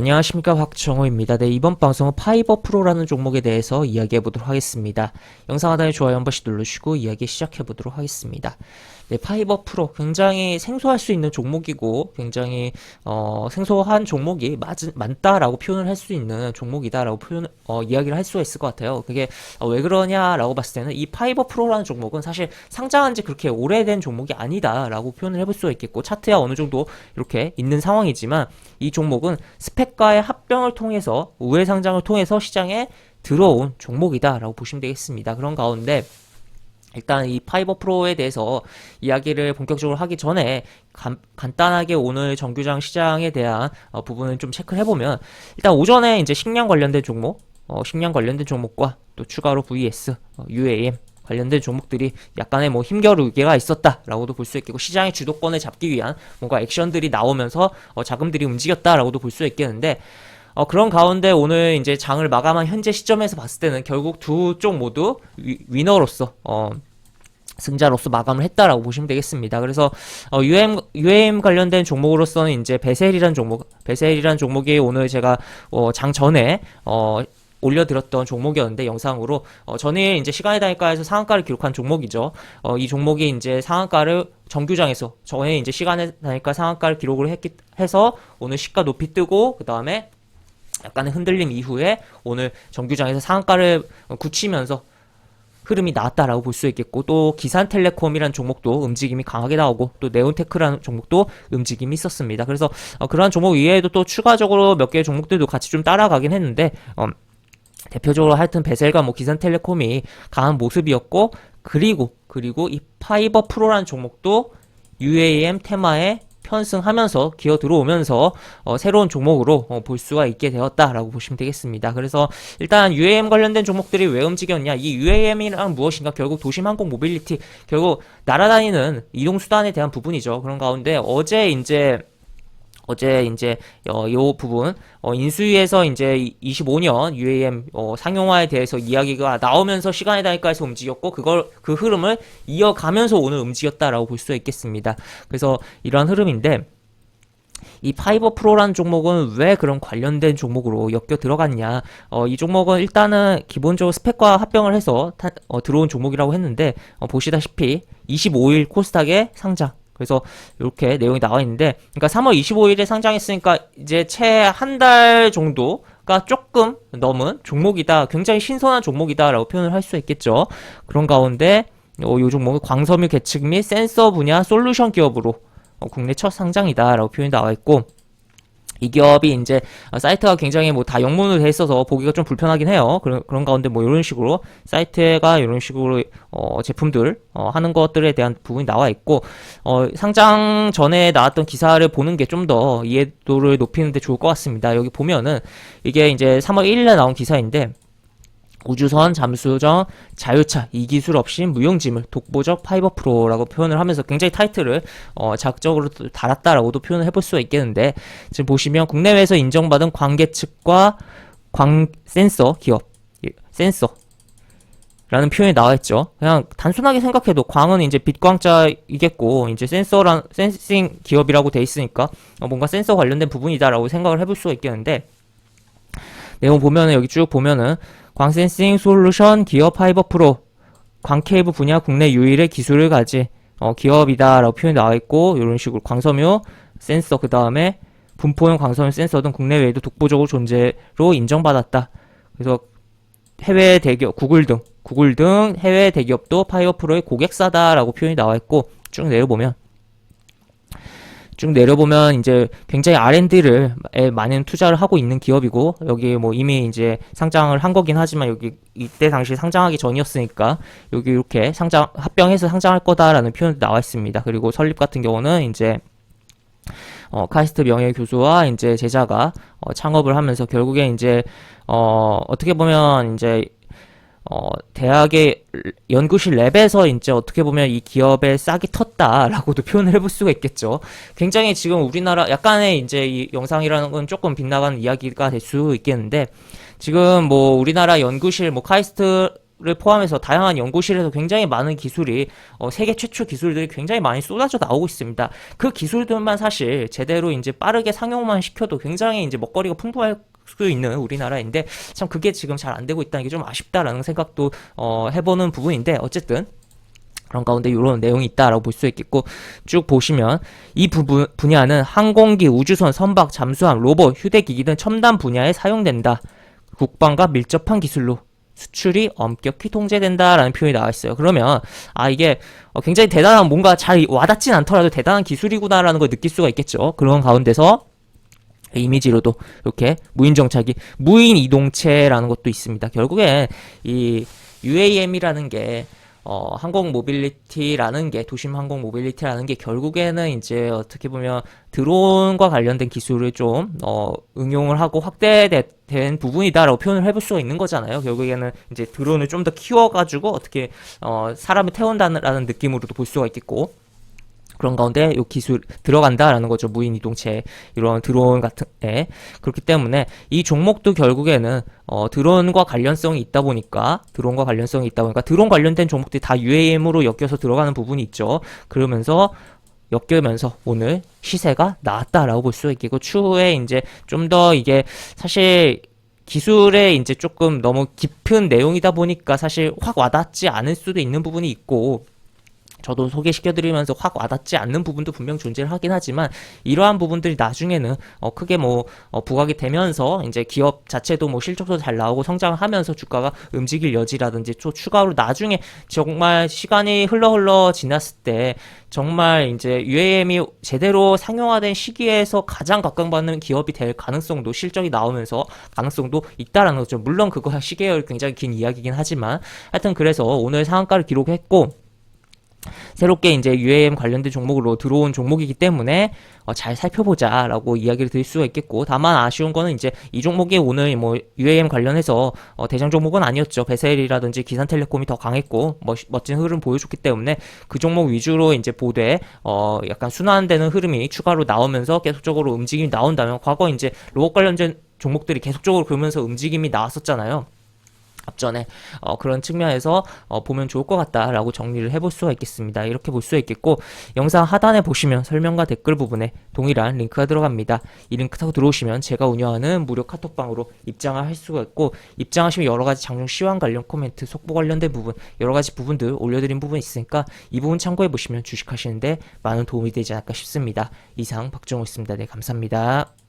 네, 안녕하십니까. 박정호입니다. 네, 이번 방송은 파이버 프로라는 종목에 대해서 이야기해 보도록 하겠습니다. 영상 하단에 좋아요 한 번씩 눌러주시고 이야기 시작해 보도록 하겠습니다. 네, 파이버 프로 굉장히 생소할 수 있는 종목이고 굉장히 생소한 종목이 많다라고 표현을 할 수 있는 종목이다라고 이야기를 할 수가 있을 것 같아요. 그게 왜 그러냐라고 봤을 때는 이 파이버 프로라는 종목은 사실 상장한 지 그렇게 오래된 종목이 아니다라고 표현을 해볼 수가 있겠고, 차트야 어느 정도 이렇게 있는 상황이지만 이 종목은 스펙과의 합병을 통해서 우회 상장을 통해서 시장에 들어온 종목이다라고 보시면 되겠습니다. 그런 가운데 일단 이 파이버 프로에 대해서 이야기를 본격적으로 하기 전에 간단하게 오늘 정규장 시장에 대한 부분을 좀 체크를 해보면, 일단 오전에 이제 식량 관련된 종목, 식량 관련된 종목과 또 추가로 VS, UAM 관련된 종목들이 약간의 뭐 힘겨루기가 있었다라고도 볼 수 있겠고, 시장의 주도권을 잡기 위한 뭔가 액션들이 나오면서 자금들이 움직였다라고도 볼 수 있겠는데, 그런 가운데 오늘 이제 장을 마감한 현재 시점에서 봤을 때는 결국 두 쪽 모두 위너로서 승자로서 마감을 했다라고 보시면 되겠습니다. 그래서 UAM 관련된 종목으로서는 이제 베셀이란 종목이 오늘 제가 장 전에 올려드렸던 종목이었는데, 영상으로 전일 이제 시간의 단가에서 상한가를 기록한 종목이죠. 이 종목이 이제 상한가를 정규장에서 전에 이제 시간의 단가 상한가를 기록을 해서 오늘 시가 높이 뜨고, 그 다음에 약간의 흔들림 이후에 오늘 정규장에서 상한가를 굳히면서 흐름이 나왔다라고 볼 수 있겠고, 또 기산텔레콤이라는 종목도 움직임이 강하게 나오고, 또 네온테크라는 종목도 움직임이 있었습니다. 그래서 그러한 종목 이외에도 또 추가적으로 몇 개의 종목들도 같이 좀 따라가긴 했는데, 대표적으로 하여튼 베셀과 뭐 기산텔레콤이 강한 모습이었고, 그리고 이 파이버 프로라는 종목도 UAM 테마에 편승하면서 기어 들어오면서 새로운 종목으로 볼 수가 있게 되었다라고 보시면 되겠습니다. 그래서 일단 UAM 관련된 종목들이 왜 움직였냐, 이 UAM이란 무엇인가, 결국 도심 항공 모빌리티, 결국 날아다니는 이동수단에 대한 부분이죠. 그런 가운데 어제 이제 요 부분 인수위에서 이제 25년 UAM 상용화에 대해서 이야기가 나오면서 시간의 단가에서 움직였고, 그 흐름을 이어가면서 오늘 움직였다라고 볼 수 있겠습니다. 그래서 이러한 흐름인데, 이 파이버 프로라는 종목은 왜 그런 관련된 종목으로 엮여 들어갔냐, 이 종목은 일단은 기본적으로 스펙과 합병을 해서 들어온 종목이라고 했는데, 보시다시피 25일 코스닥에 상장, 그래서 이렇게 내용이 나와 있는데, 그러니까 3월 25일에 상장했으니까 이제 채 한 달 정도가 조금 넘은 종목이다, 굉장히 신선한 종목이다라고 표현을 할 수 있겠죠. 그런 가운데 이 종목은 광섬유 계측 및 센서 분야 솔루션 기업으로 국내 첫 상장이다라고 표현이 나와 있고, 이 기업이 이제 사이트가 굉장히 뭐 다 영문으로 돼 있어서 보기가 좀 불편하긴 해요. 그런 가운데 뭐 이런 식으로 사이트가 이런 식으로 제품들 하는 것들에 대한 부분이 나와 있고, 상장 전에 나왔던 기사를 보는 게 좀 더 이해도를 높이는 데 좋을 것 같습니다. 여기 보면은 이게 이제 3월 1일에 나온 기사인데, 우주선, 잠수정, 자유차, 이 기술 없이 무용지물, 독보적 파이버 프로라고 표현을 하면서 굉장히 타이틀을 자극적으로 달았다라고도 표현을 해볼 수가 있겠는데, 지금 보시면 국내외에서 인정받은 광계측과 광센서 기업, 센서 라는 표현이 나와있죠. 그냥 단순하게 생각해도 광은 이제 빛광자이겠고, 이제 센싱 기업이라고 돼 있으니까 뭔가 센서 관련된 부분이다라고 생각을 해볼 수가 있겠는데, 내용 보면은 여기 쭉 보면은 광센싱 솔루션 기업 파이버 프로, 광케이블 분야 국내 유일의 기술을 가진 기업이다라고 표현이 나와 있고, 이런 식으로 광섬유 센서, 그 다음에 분포용 광섬유 센서 등 국내외에도 독보적으로 존재로 인정받았다. 그래서 해외 대기업 구글 등 해외 대기업도 파이버 프로의 고객사다라고 표현이 나와 있고, 쭉 내려보면 이제 굉장히 R&D를 많은 투자를 하고 있는 기업이고, 여기 뭐 이미 이제 상장을 한 거긴 하지만, 여기 이때 당시 상장하기 전이었으니까 여기 이렇게 합병해서 상장할 거다라는 표현도 나와 있습니다. 그리고 설립 같은 경우는 이제 카이스트 명예교수와 이제 제자가 창업을 하면서 결국에 이제 어떻게 보면 이제 대학의 연구실 랩에서 이제 어떻게 보면 이 기업에 싹이 텄다라고도 표현을 해볼 수가 있겠죠. 굉장히 지금 우리나라 약간의 이제 이 영상이라는 건 조금 빗나가는 이야기가 될 수 있겠는데, 지금 뭐 우리나라 연구실 뭐 카이스트 를 포함해서 다양한 연구실에서 굉장히 많은 기술이 세계 최초 기술들이 굉장히 많이 쏟아져 나오고 있습니다. 그 기술들만 사실 제대로 이제 빠르게 상용만 시켜도 굉장히 이제 먹거리가 풍부할 수 있는 우리나라인데 참 그게 지금 잘 안 되고 있다는 게 좀 아쉽다라는 생각도 해보는 부분인데 어쨌든 그런 가운데 이런 내용이 있다라고 볼 수 있겠고 쭉 보시면 이 분야는 항공기, 우주선, 선박, 잠수함, 로봇, 휴대기기 등 첨단 분야에 사용된다. 국방과 밀접한 기술로 수출이 엄격히 통제된다라는 표현이 나와 있어요. 그러면 이게 굉장히 대단한 뭔가 잘 와닿진 않더라도 대단한 기술이구나라는 걸 느낄 수가 있겠죠. 그런 가운데서 이미지로도 이렇게 무인 정차기, 무인 이동체라는 것도 있습니다. 결국엔 이 UAM이라는 게 항공 모빌리티라는 게 도심 항공 모빌리티라는 게 결국에는 이제 어떻게 보면 드론과 관련된 기술을 좀 응용을 하고 확대된 부분이다라고 표현을 해볼 수가 있는 거잖아요. 결국에는 이제 드론을 좀 더 키워가지고 어떻게 사람을 태운다는 느낌으로도 볼 수가 있겠고. 그런 가운데 요 기술 들어간다라는 거죠. 무인 이동체 이런 드론 같은 애. 그렇기 때문에 이 종목도 결국에는 드론과 관련성이 있다 보니까 드론 관련된 종목들이 다 UAM으로 엮여서 들어가는 부분이 있죠. 그러면서 엮이면서 오늘 시세가 나왔다라고 볼 수 있겠고 추후에 이제 좀 더 이게 사실 기술에 이제 조금 너무 깊은 내용이다 보니까 사실 확 와닿지 않을 수도 있는 부분이 있고 저도 소개시켜드리면서 확 와닿지 않는 부분도 분명 존재를 하긴 하지만 이러한 부분들이 나중에는 크게 부각이 되면서 이제 기업 자체도 실적도 잘 나오고 성장을 하면서 주가가 움직일 여지라든지 또 추가로 나중에 정말 시간이 흘러 지났을 때 정말 이제 UAM이 제대로 상용화된 시기에서 가장 각광받는 기업이 될 가능성도 실적이 나오면서 가능성도 있다라는 거죠. 물론 그거 시계열 굉장히 긴 이야기긴 하지만 하여튼 그래서 오늘 상한가를 기록했고 새롭게 이제 UAM 관련된 종목으로 들어온 종목이기 때문에 잘 살펴보자라고 이야기를 드릴 수가 있겠고 다만 아쉬운 거는 이제 이 종목이 오늘 UAM 관련해서 대장 종목은 아니었죠. 베셀이라든지 기산텔레콤이 더 강했고 멋진 흐름 보여줬기 때문에 그 종목 위주로 이제 보되 약간 순환되는 흐름이 추가로 나오면서 계속적으로 움직임이 나온다면 과거 이제 로봇 관련된 종목들이 계속적으로 그러면서 움직임이 나왔었잖아요. 앞전에 그런 측면에서 보면 좋을 것 같다라고 정리를 해볼 수가 있겠습니다. 이렇게 볼 수가 있겠고 영상 하단에 보시면 설명과 댓글 부분에 동일한 링크가 들어갑니다. 이 링크 타고 들어오시면 제가 운영하는 무료 카톡방으로 입장을 할 수가 있고 입장하시면 여러가지 장중 시황 관련 코멘트, 속보 관련된 부분 여러가지 부분들 올려드린 부분이 있으니까 이 부분 참고해 보시면 주식하시는데 많은 도움이 되지 않을까 싶습니다. 이상 박정호였습니다. 네, 감사합니다.